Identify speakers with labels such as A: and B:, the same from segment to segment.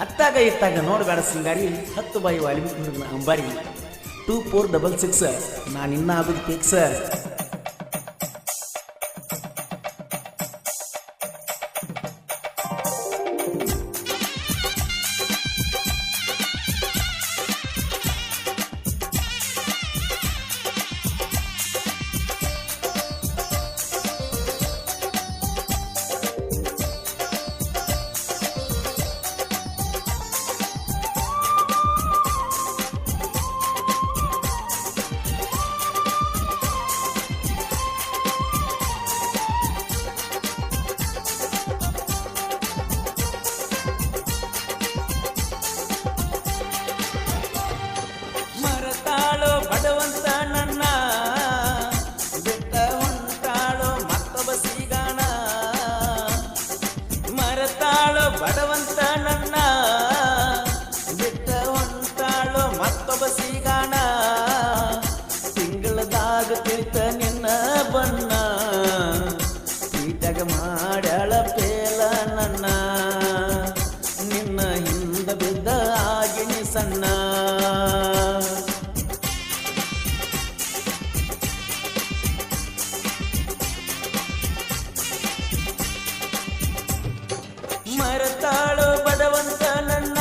A: ಅತ್ತಾಗ ಇತ್ತಾಗ ನೋಡಬೇಡ ಸಿಂಗಾರಿ 10 ಬಾಯಿ ವಾಲ್ಮೀಕಿ ಹುಡುಗನ ಅಂಬಾರಿ 2466 ನಾನಿನ್ನ ಆಗೋದು ಫಿಕ್ಸ್. ಬಡವಂತ ನನ್ನ ಬಿಟ್ಟ ಹೊಂಟಾಳೋ ಮತ್ತೊಬ್ಬ ಸಿಗಾಣ, ಮರತಾಳೋ ಬಡವಂತ ನನ್ನ ಬಿಟ್ಟ ಹೊಂಟಾಳೋ ಮತ್ತೊಬ್ಬ ಸಿಗಾಣ, ತಿಂಗಳದಾಗ ತಿಳಿತ ನಿನ್ನ ಬಣ್ಣ, ಪೀಠಗ ಮಾಡ್ಯಾಳ ಪೇಲ ನನ್ನ, ನಿನ್ನ ಹಿಂದ ಬಿದ್ದ ಆಗಿನಿ ಸಣ್ಣ. ಮರತಾಳೋ ಬಡವಂತ ನನ್ನ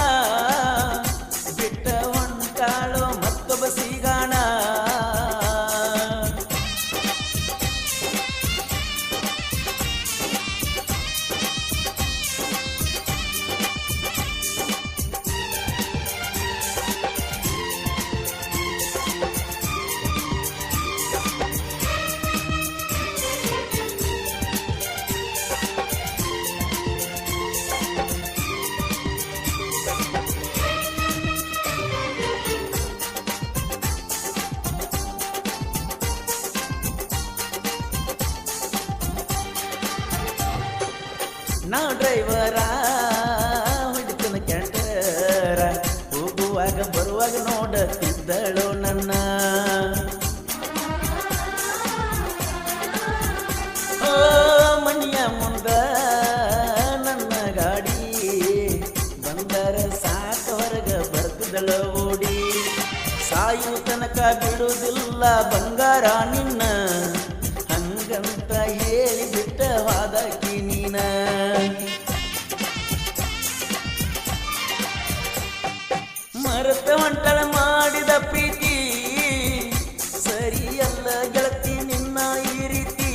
A: ಬಿಟ್ಟ ಹೊಂಟಾಳೋ ಮತ್ತೊಬ್ಬ ಸಿಗಾಣ, ನಾ ಡ್ರೈವರ ಹೊಡಿತನ ಕ್ಯಾಂಟರ, ಹೋಗುವಾಗ ಬರುವಾಗ ನೋಡುತ್ತಿದ್ದಳು ನನ್ನ, ಓ ಮನೆಯ ಮುಂದ ನನ್ನ ಗಾಡಿ ಬಂದರ ಸಾಕ ಹೊರಗ ಬರ್ತಿದ್ದಳು ಓಡಿ, ಸಾಯು ತನಕ ಬಿಡುವುದಿಲ್ಲ ಬಂಗಾರ ನಿನ್ನ, ಹಂಗಂತ ಹೇಳಿ ಬಿಟ್ಟ ವಾದಕಿ ನೀನ. ಮರೆತ ಹೊಂಟಳ ಮಾಡಿದ ಪ್ರೀತಿ ಸರಿಯಲ್ಲ ಗೆಳತಿ ನಿನ್ನ ಈ ರೀತಿ,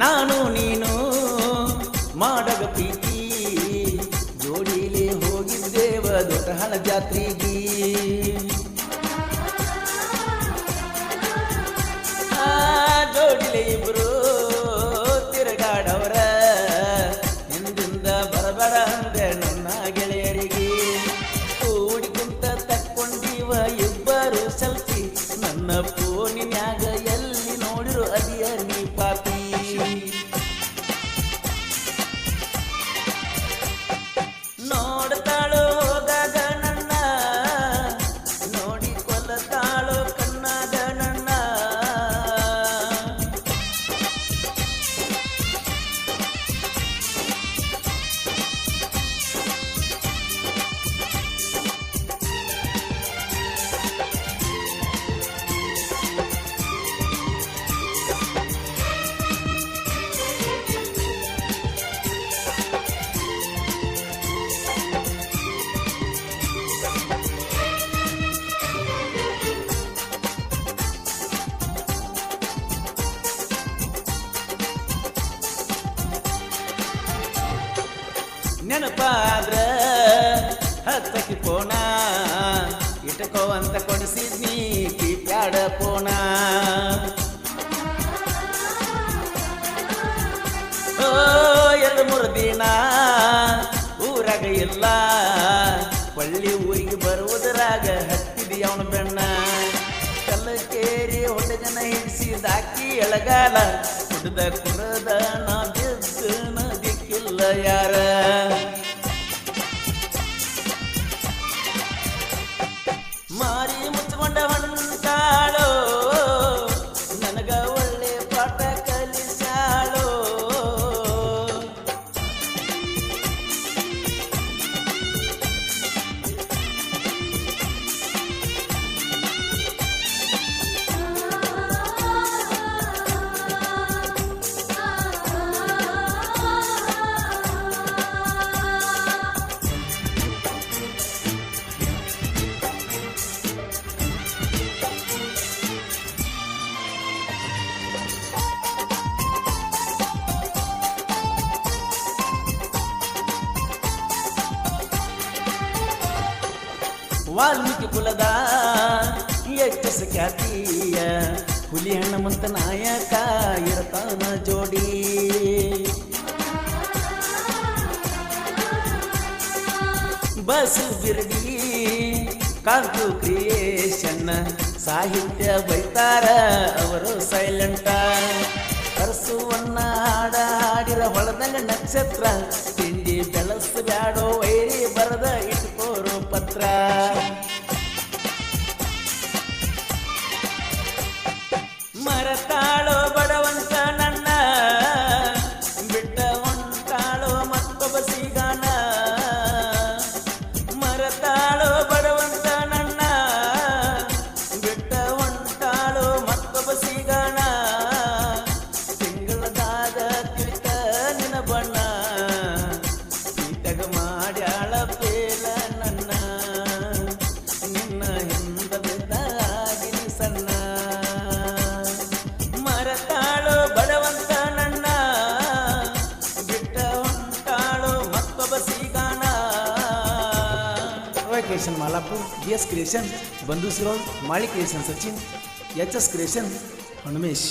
A: ನಾನು ನೀನು ಮಾಡಗ ಪ್ರೀತಿ ಜೋಡಿಲಿ ಹೋಗಿದ್ದೇವ ದೊಡ್ಡ ಹಣ ಜಾತ್ರೆಗೆ, ಆ ಜೋಡಿಲಿ ಇಬ್ರು ತಿರುಗಾಡವರ, ಹಿಂದಿಂದ ಬರಬೇಡ ಅಂದೆ ನನ್ನ ಗೆಳೆಯರಿಗೆ, ಕೂಡಿ ಕುಂತ ತಕ್ಕೊಂಡಿವ ಇಬ್ಬರು ಸೆಲ್ಫಿ, ನನ್ನ ಫೋನಿನ್ಯಾಗ ಎಲ್ಲಿ ನೋಡಿರು ಅದಿಯ ನೀ ಪಾಪಿ. ನೋಡ್ತಾಳೋ ಹೋದಾಗ ನನ್ನ ನೋಡಿ ಕೊಲ್ಲತಾಳೋ ಕಣ್ಣಾಗ ನನ್ನ, ನೆನಪಾದ್ರ ಹತ್ತಕ್ಕೆ ಪೋಣ ಇಟ್ಕೋ ಅಂತ ಕೊಡಿಸಿದ್ನಿ ಕೀಪ್ಯಾಡ ಪೋಣ, ಓ 2-3 ದಿನ ಊರಾಗ ಇಲ್ಲ, ಹೊಳ್ಳಿ ಊರಿಗೆ ಬರುವುದರಾಗ ಹತ್ತಿದಿ ಅವನ ಬೆಣ್ಣ, ಕಲ್ಲಕ್ಕೆ ಸೇರಿ ಹುಡುಗನ ಹಿಡಿಸಿದಾಕಿ ಎಳಗಾಲ ಕುಡ್ದ ಕುರದ ನಾ ಬಿದ್ದು ನದಿಕ್ಕಿಲ್ಲ ಯಾರ ಮಾರಿ ಮುಚ್ಚಿಕೊಂಡ ಹೊಂಟಾಳೋ ನನಗ ಒಳ್ಳೆ ಪಾಠ ಕಲಿಸಾಳೋ ವಾಲ್ಮೀಕಿ ಕುಲದ ಎಚ್ಚಸ ಖ್ಯಾತಿಯ ಹುಲಿ ಹನುಮಂತ ನಾಯಕ ಇರತಾನ ಜೋಡಿ ಬಸು ಬಿರಡಿ ಕಾಂತು ಕ್ರಿಯೇಷನ್ ಸಾಹಿತ್ಯ ಬೈತಾರ ಅವರು ಸೈಲೆಂಟ ಕರ್ಸುವನ್ನ ಹಾಡ ಹಾಡಿರ ಹೊಳದಂಗ ನಕ್ಷತ್ರ ತಿಂಡಿ ಬೆಳಸು ಬ್ಯಾಡೋ ವೈರಿ ಬರದ ಇಟ್ಕೋರು ಪತ್ರ ಮರತಾಳೋ ಬಡವಂತ ನನ್ನ ಬಿಟ್ಟ ಹೊಂಟಾಳೋ ಮತ್ತೊಬ್ಬ ಸಿಗಾನ ಮರತಾಳೋ ಬಡವಂತ ನನ್ನ ಬಿಟ್ಟ ಹೊಂಟಾಳೋ ಮತ್ತೊಬ್ಬ ಸಿಗಾನ ತಿಂಗಳದಾಗ ತಿಳ್ಕ ನಿನ ಬಣ್ಣ ಈತಗ ಮಾಡ್ಯಾಳ ಪೇಲ ನನ್ನ ನಿನ್ನ ಹಿಂದ ಬಿದ್ದಾಗಿನಿ ಸಣ್ಣ ಮರತಾಳೋ ಬಡವಂತ ನನ್ನ ಬಿಟ್ಟ ಹೊಂಟಾಳೋ ಮತ್ತೊಬ್ಬ ಸಿಗಾನ ಕ್ರಿಯೇಷನ್ ಮಾಲಾಪುರ್ DS ಕ್ರಿಯೇಷನ್ ಬಂಧು Sirol Mali creation Sachin HS creation Hanumesh